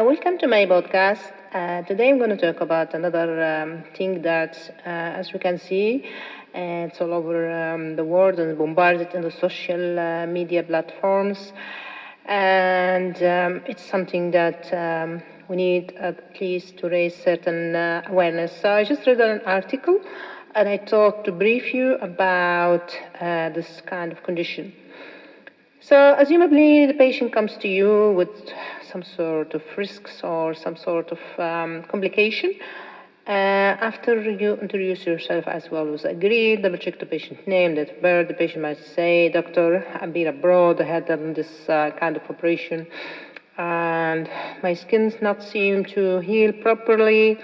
Welcome to my podcast. Today I'm going to talk about another thing that, as we can see, it's all over the world and bombarded in the social media platforms. And it's something that we need at least to raise certain awareness. So I just read an article and I thought to brief you about this kind of condition. So, assumably, the patient comes to you with some sort of risks or some sort of complication. After you introduce yourself as well as agreed, double check the patient name, date of birth. The patient might say, "Doctor, I've been abroad, I had done this kind of operation, and my skin's not seem to heal properly,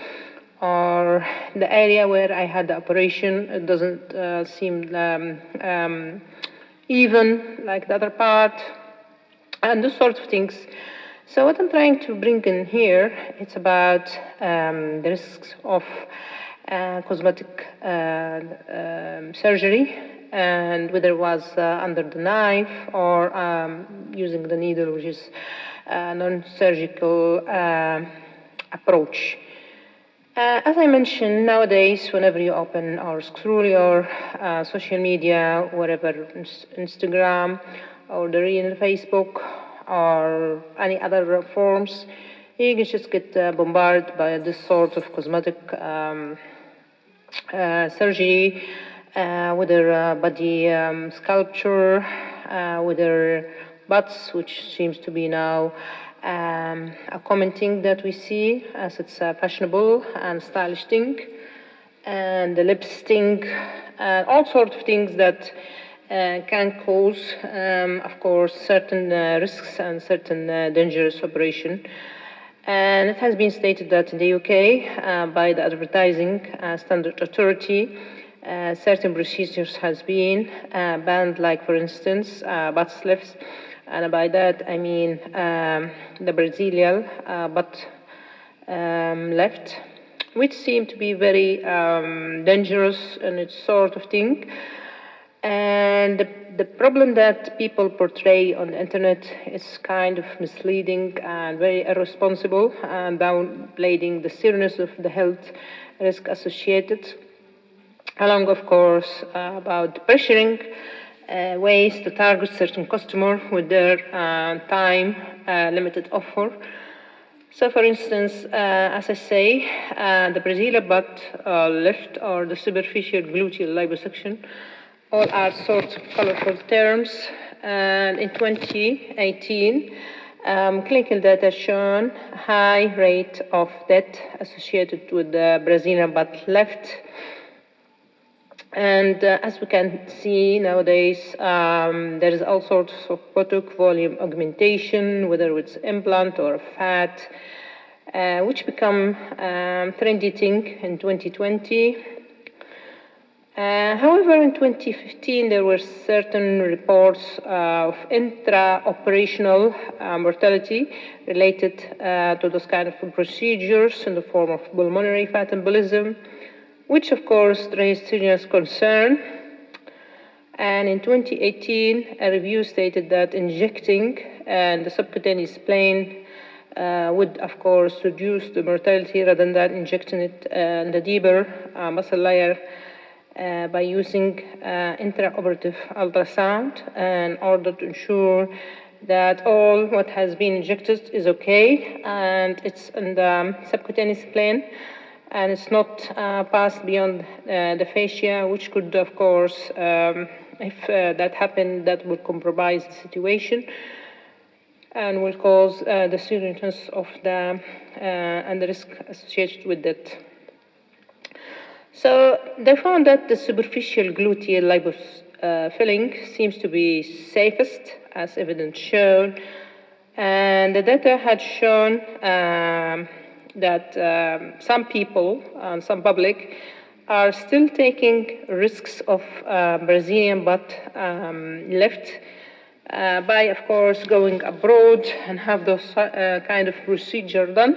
or the area where I had the operation, it doesn't seem even like the other part," and those sorts of things. So what I'm trying to bring in here, it's about the risks of cosmetic surgery, and whether it was under the knife or using the needle, which is a non-surgical approach. As I mentioned, nowadays, whenever you open or scroll your social media, whatever, Instagram or the real Facebook or any other forms, you can just get bombarded by this sort of cosmetic surgery, whether body sculpture, whether butts, which seems to be now a common thing that we see, as it's a fashionable and stylish thing, and the lip sting, all sorts of things that can cause, of course, certain risks and certain dangerous operation. And it has been stated that in the UK, by the Advertising Standard Authority, certain procedures has been banned, like, for instance, butt lifts. And by that, I mean the Brazilian butt lift, which seem to be very dangerous in its sort of thing. And the problem that people portray on the internet is kind of misleading and very irresponsible, and downplaying the seriousness of the health risk associated, along, of course, about pressuring ways to target certain customer with their time limited offer. So, for instance, as I say, the Brazilian butt lift or the superficial gluteal liposuction, all are sorts of colorful terms. And in 2018, clinical data shown a high rate of death associated with the Brazilian butt lift. And as we can see nowadays, there is all sorts of buttock volume augmentation, whether it's implant or fat, which become trendy thing in 2020. However, in 2015, there were certain reports of intra-operational mortality related to those kind of procedures in the form of pulmonary fat embolism, which, of course, raised serious concern. And in 2018, a review stated that injecting the subcutaneous plane would, of course, reduce the mortality rather than injecting it in the deeper muscle layer by using intraoperative ultrasound in order to ensure that all what has been injected is okay and it's in the subcutaneous plane, and it's not passed beyond the fascia, which could, of course, if that happened, that would compromise the situation and will cause the seriousness of the and the risk associated with that. So they found that the superficial gluteal lipos filling seems to be safest, as evidence shown, and the data had shown that some people and some public are still taking risks of Brazilian butt lift by, of course, going abroad and have those kind of procedure done.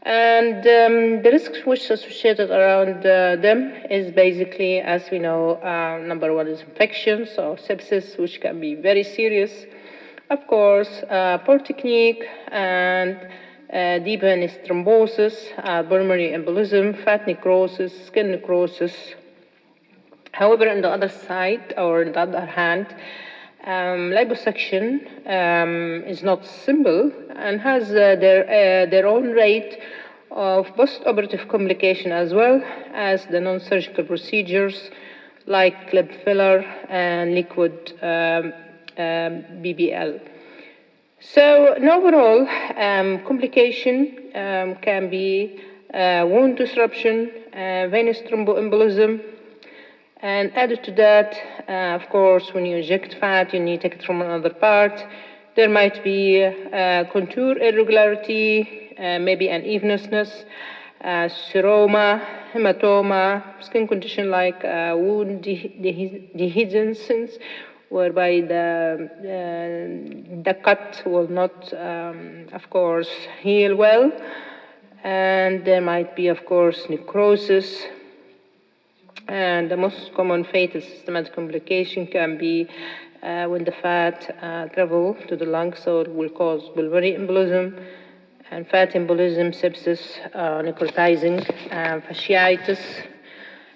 And the risks which are associated around them is basically, as we know, number one is infections or sepsis, which can be very serious. Of course, poor technique and deep venous thrombosis, pulmonary embolism, fat necrosis, skin necrosis. However, on the other side, or on the other hand, liposuction is not simple and has their own rate of post-operative complication as well as the non-surgical procedures like clip filler and liquid BBL. So, in overall, complication can be wound disruption, venous thromboembolism, and added to that, of course, when you inject fat, you need to take it from another part. There might be contour irregularity, maybe unevenness, seroma, hematoma, skin condition like wound dehiscence, whereby the cut will not, of course, heal well. And there might be, of course, necrosis. And the most common fatal systematic complication can be when the fat travel to the lungs, so it will cause pulmonary embolism and fat embolism, sepsis, necrotizing fasciitis,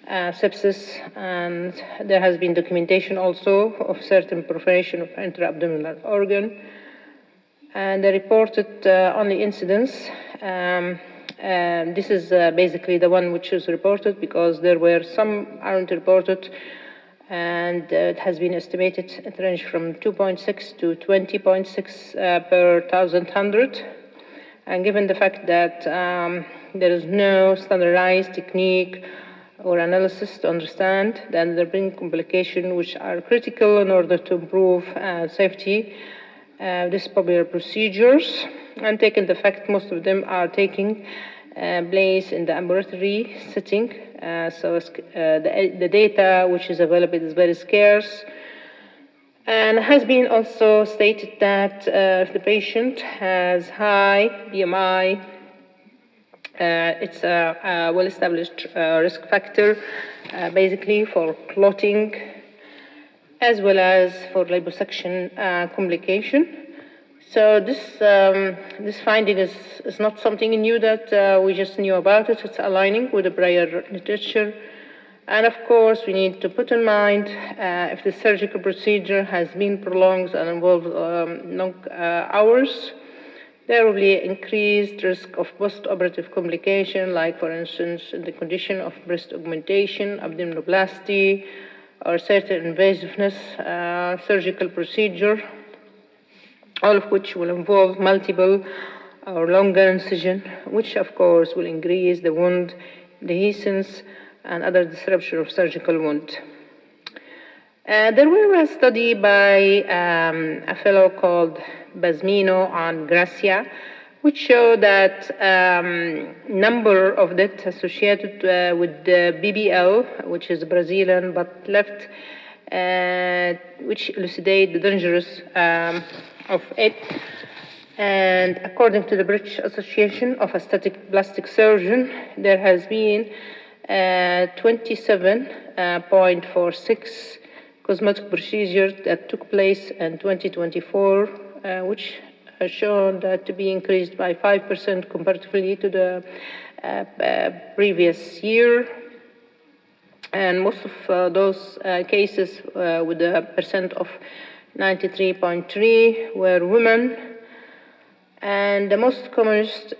sepsis, and there has been documentation also of certain perforation of intra-abdominal organ. And the reported only incidence, this is basically the one which is reported because there were some aren't reported, and it has been estimated it range from 2.6 to 20.6 per 1,100. And given the fact that there is no standardized technique or analysis to understand, then there have been complications which are critical in order to improve safety. These popular procedures, and taking the fact most of them are taking place in the ambulatory setting, so the data which is available is very scarce. And it has been also stated that if the patient has high BMI, it's a well-established risk factor, basically for clotting, as well as for liposuction complication. So this finding is not something new that we just knew about it. It's aligning with the prior literature. And of course, we need to put in mind if the surgical procedure has been prolonged and involved long hours, there will be increased risk of post-operative complication, like for instance, in the condition of breast augmentation, abdominoplasty, or certain invasiveness surgical procedure, all of which will involve multiple or longer incision, which of course will increase the wound dehiscence and other disruption of surgical wound. There was a study by a fellow called Basmino and Gracia, which showed that number of deaths associated with the BBL, which is Brazilian butt lift, which elucidate the dangerous of it. And according to the British Association of Aesthetic Plastic Surgeon, there has been 27.46 cosmetic procedures that took place in 2024, which has shown that to be increased by 5% comparatively to the previous year. And most of those cases with a percent of 93.3 were women. And the most commonest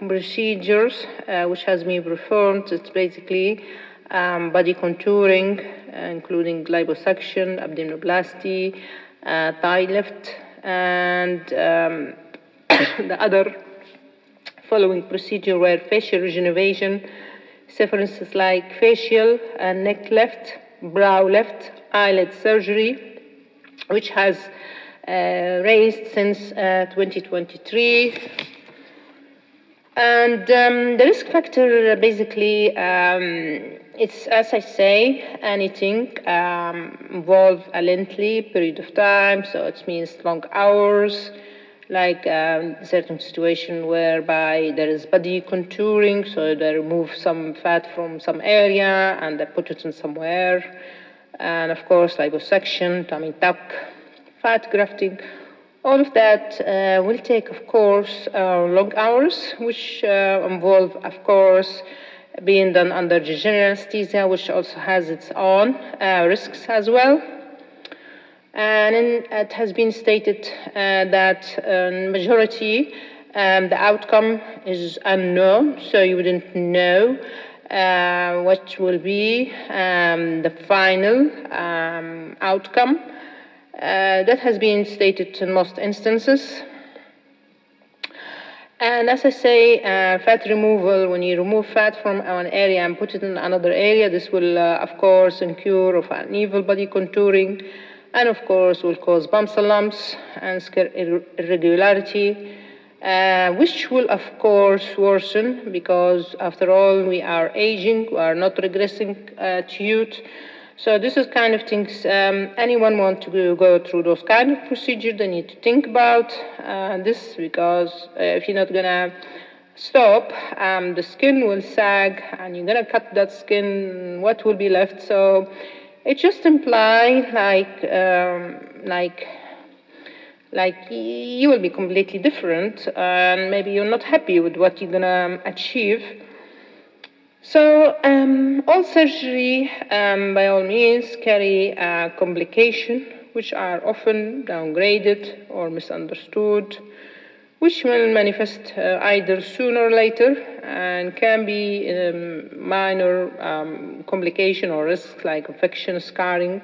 procedures which has been performed, it's basically body contouring, including liposuction, abdominoplasty, thigh lift, and the other following procedure were facial regeneration, say for instance like facial and neck lift, brow lift, eyelid surgery, which has raised since 2023. And the risk factor basically, it's as I say, anything involve a lengthy period of time, so it means long hours, like certain situation whereby there is body contouring, so they remove some fat from some area and they put it in somewhere, and of course liposuction, tummy tuck, fat grafting, All of that will take, of course, long hours, which involve, of course, being done under general anesthesia, which also has its own risks as well. And it has been stated that majority, the outcome is unknown, so you wouldn't know what will be the final outcome. That has been stated in most instances. And as I say, fat removal, when you remove fat from one area and put it in another area, this will, of course, incur of uneven body contouring, and of course will cause bumps and lumps and skin irregularity, which will, of course, worsen because, after all, we are aging, we are not regressing to youth. So this is kind of things anyone want to go through those kind of procedure, they need to think about this, because if you're not gonna stop, the skin will sag, and you're gonna cut that skin, what will be left? So it just implies like you will be completely different, and maybe you're not happy with what you're gonna achieve. So all surgery, by all means, carry complications which are often downgraded or misunderstood, which will manifest either sooner or later, and can be minor complication or risks like infection, scarring,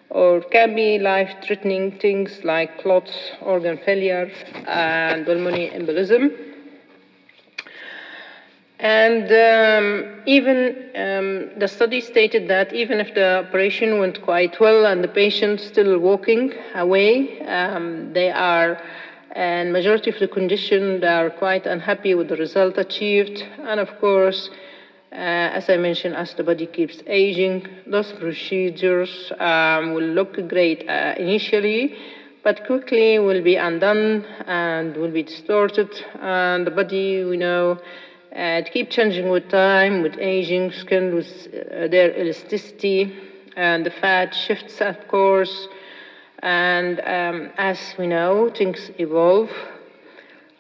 or can be life-threatening things like clots, organ failure, and pulmonary embolism. And even the study stated that even if the operation went quite well and the patient still walking away, they are, and majority of the condition, they are quite unhappy with the result achieved. And of course, as I mentioned, as the body keeps aging, those procedures will look great initially, but quickly will be undone and will be distorted. And the body, we know, it keeps changing with time, with aging, skin with their elasticity, and the fat shifts, of course. And as we know, things evolve.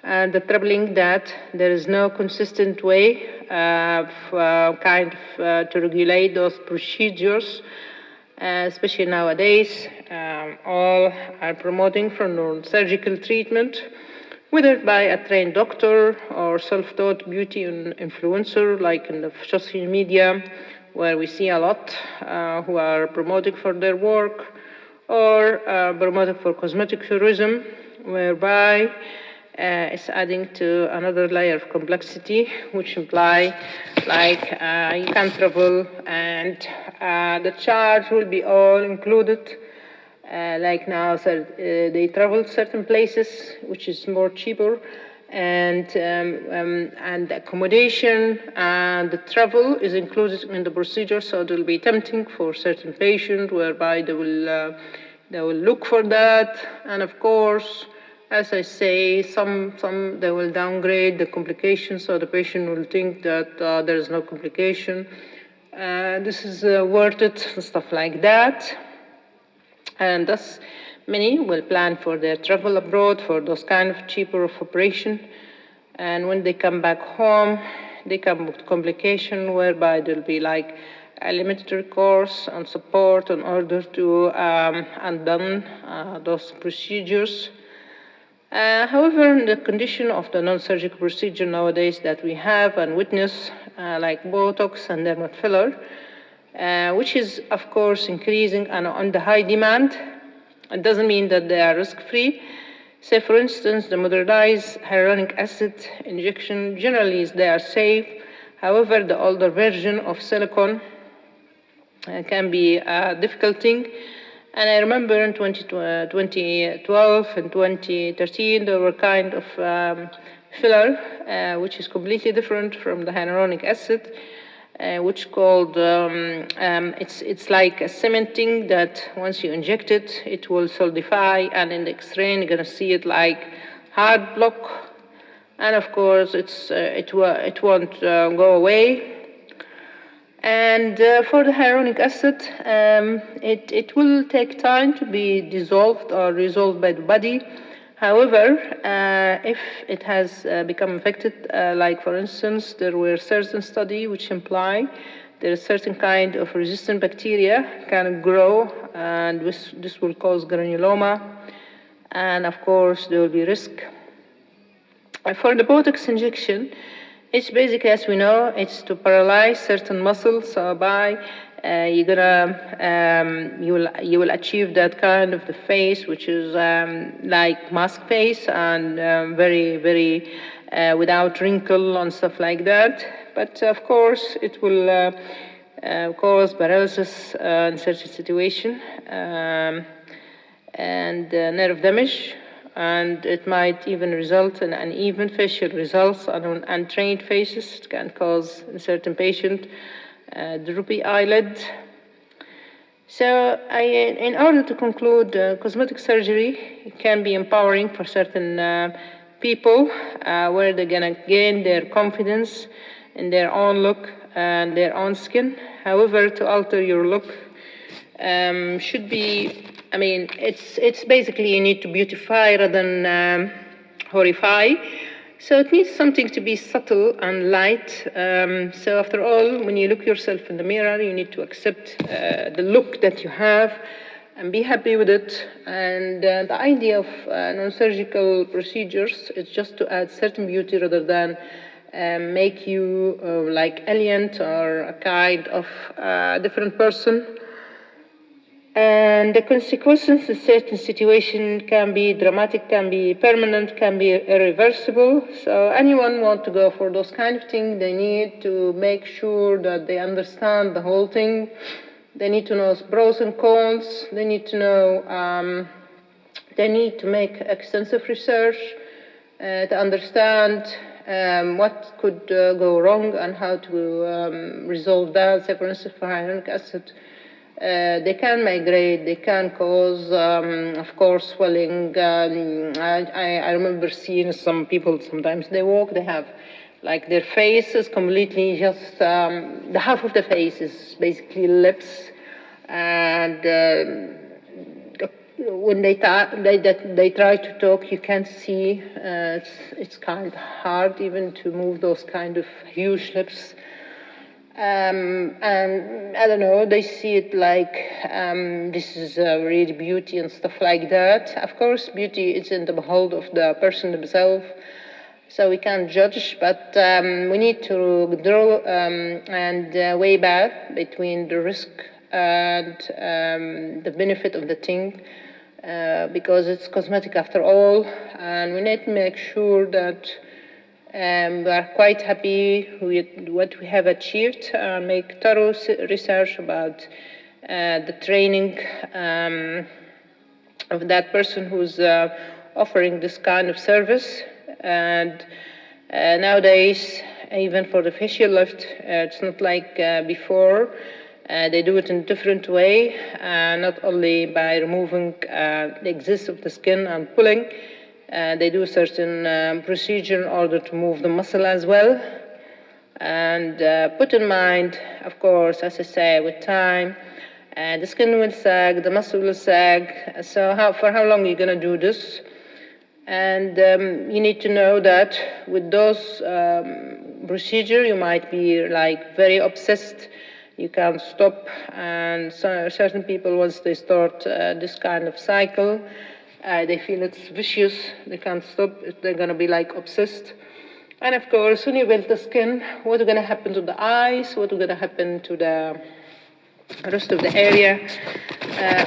And the troubling that there is no consistent way to regulate those procedures, especially nowadays. All are promoting for non-surgical treatment, whether by a trained doctor or self-taught beauty influencer, like in the social media, where we see a lot who are promoting for their work, or promoting for cosmetic tourism, whereby it's adding to another layer of complexity, which imply like you can travel and the charge will be all included. Like now, so, they travel certain places, which is more cheaper, and the accommodation and the travel is included in the procedure. So it will be tempting for certain patients, whereby they will look for that, and of course, as I say, some they will downgrade the complications, so the patient will think that there is no complication. This is worth it, and stuff like that. And thus, many will plan for their travel abroad for those kind of cheaper of operation. And when they come back home, they come with complication, whereby there'll be like a limited recourse and support in order to undone those procedures. However, in the condition of the non-surgical procedure nowadays that we have and witness, like Botox and dermal filler, which is, of course, increasing and on the high demand. It doesn't mean that they are risk-free. Say, for instance, the modernized hyaluronic acid injection, generally they are safe. However, the older version of silicone can be a difficult thing. And I remember in 2012 and 2013, there were kind of filler, which is completely different from the hyaluronic acid, which called, it's like a cementing that once you inject it, it will solidify, and in the X-ray you're gonna see it like hard block, and of course it won't go away. And for the hyaluronic acid, it will take time to be dissolved or resolved by the body. However, if it has become infected, like for instance, there were certain studies which imply there is certain kind of resistant bacteria can grow, and this will cause granuloma, and of course there will be risk. For the Botox injection, it's basically, as we know, it's to paralyze certain muscles. So by you will achieve that kind of the face, which is like mask face and very without wrinkle and stuff like that. But of course, it will cause paralysis in such a situation and nerve damage. And it might even result in uneven facial results on untrained faces. It can cause in certain patients droopy eyelid. So in order to conclude, cosmetic surgery can be empowering for certain people where they're going to gain their confidence in their own look and their own skin. However, to alter your look should be, I mean, it's basically you need to beautify rather than horrify. So it needs something to be subtle and light. So after all, when you look yourself in the mirror, you need to accept the look that you have and be happy with it. And the idea of non-surgical procedures is just to add certain beauty rather than make you like alien or a kind of different person. And the consequences in certain situations can be dramatic, can be permanent, can be irreversible. So anyone want to go for those kind of things, they need to make sure that they understand the whole thing. They need to know pros and cons. They need to know, they need to make extensive research to understand what could go wrong and how to resolve that. Say, for instance, for hyaluronic acid, they can migrate, they can cause, of course, swelling. I remember seeing some people, sometimes they walk, they have, like their face is completely just, the half of the face is basically lips. And when they try to talk, you can't see, it's kind of hard even to move those kind of huge lips. And I don't know, they see it like this is really beauty and stuff like that. Of course, beauty is in the behold of the person himself, so we can't judge, but we need to draw and weigh back between the risk and the benefit of the thing, because it's cosmetic after all, and we need to make sure that we are quite happy with what we have achieved, make thorough research about the training of that person who's offering this kind of service. And nowadays, even for the facial lift, it's not like before. They do it in a different way, not only by removing the excess of the skin and pulling. They do a certain procedure in order to move the muscle as well. And put in mind, of course, as I say, with time, the skin will sag, the muscle will sag. So for how long are you going to do this? And you need to know that with those procedures, you might be like very obsessed. You can't stop. And so certain people, once they start this kind of cycle, they feel it's vicious, they can't stop, they're going to be like obsessed. And of course, when you build the skin, what's going to happen to the eyes, what's going to happen to the rest of the area,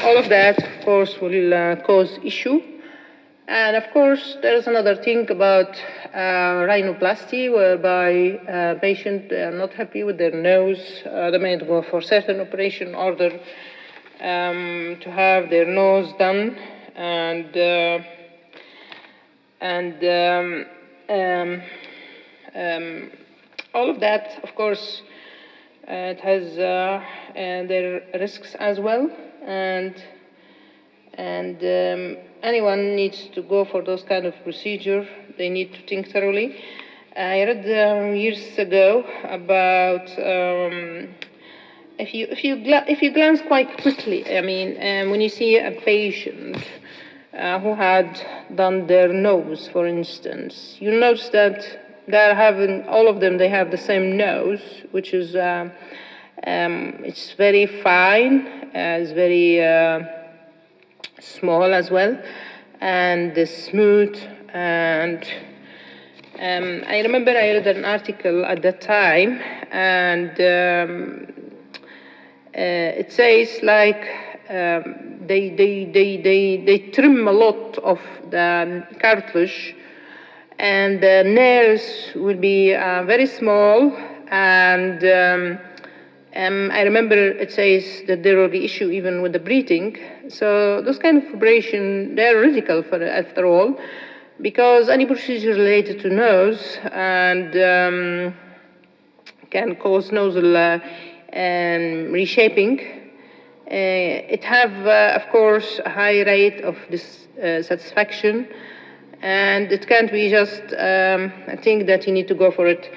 all of that, of course, will cause issue. And of course, there's another thing about rhinoplasty, whereby patients are not happy with their nose. They may go for certain operation in order to have their nose done. And all of that, of course, it has their risks as well, and anyone needs to go for those kind of procedure. They need to think thoroughly. I read years ago about if you glance quite quickly. I mean, when you see a patient who had done their nose, for instance. You'll notice that they're having, all of them, they have the same nose, which is, it's very fine, it's very small as well, and smooth. And I remember I read an article at that time, and it says like they trim a lot of the cartilage, and the nails will be very small. And I remember it says that there will be issue even with the breathing. So those kind of operation, they're radical after all, because any procedure related to nose and can cause nasal reshaping. It have, of course, a high rate of dissatisfaction, and it can't be just a thing that you need to go for it.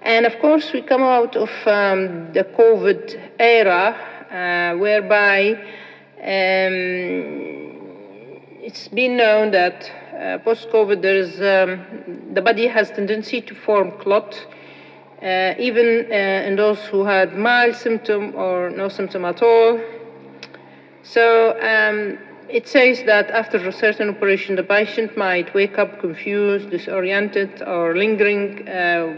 And of course, we come out of the COVID era, whereby it's been known that post-COVID, there's the body has tendency to form clot, even in those who had mild symptom or no symptom at all. So it says that after a certain operation, the patient might wake up confused, disoriented, or lingering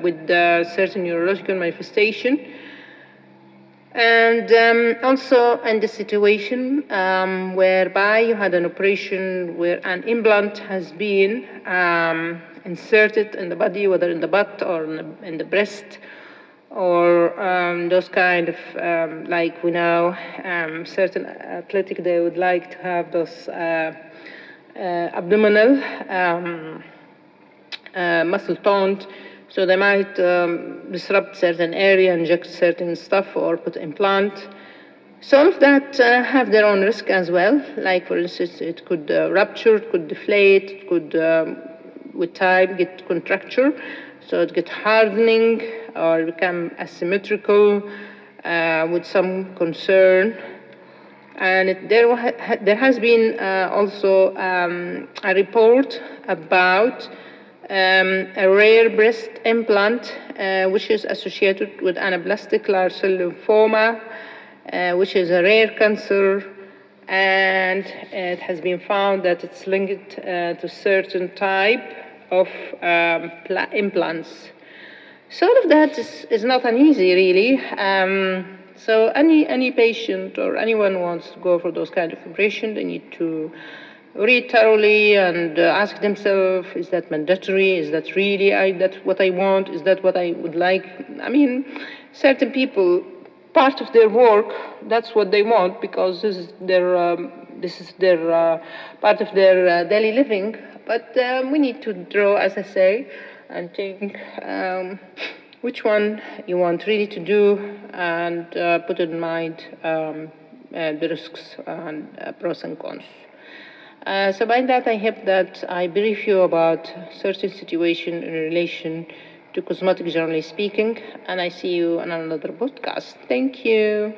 with certain neurological manifestation. And also in the situation whereby you had an operation where an implant has been inserted in the body, whether in the butt or in the breast, or those kind of, like we know, certain athletic, they would like to have those abdominal muscle toned, so they might disrupt certain area, inject certain stuff, or put implant. So all of that have their own risk as well. Like, for instance, it could rupture, it could deflate, it could, with time, get contracture. So it gets hardening or become asymmetrical with some concern. And there has been also a report about a rare breast implant which is associated with anaplastic large cell lymphoma, which is a rare cancer, and it has been found that it's linked to certain type of implants. So all of that is not uneasy, really. So any patient or anyone who wants to go for those kind of operation, they need to read thoroughly and ask themselves, is that mandatory? Is that really that's what I want? Is that what I would like? I mean, certain people, part of their work, that's what they want, because this is their part of their daily living. But we need to draw, as I say, and think which one you want really to do, and put in mind the risks and pros and cons. So by that, I hope that I brief you about certain situation in relation to cosmetic, generally speaking, and I see you on another podcast. Thank you.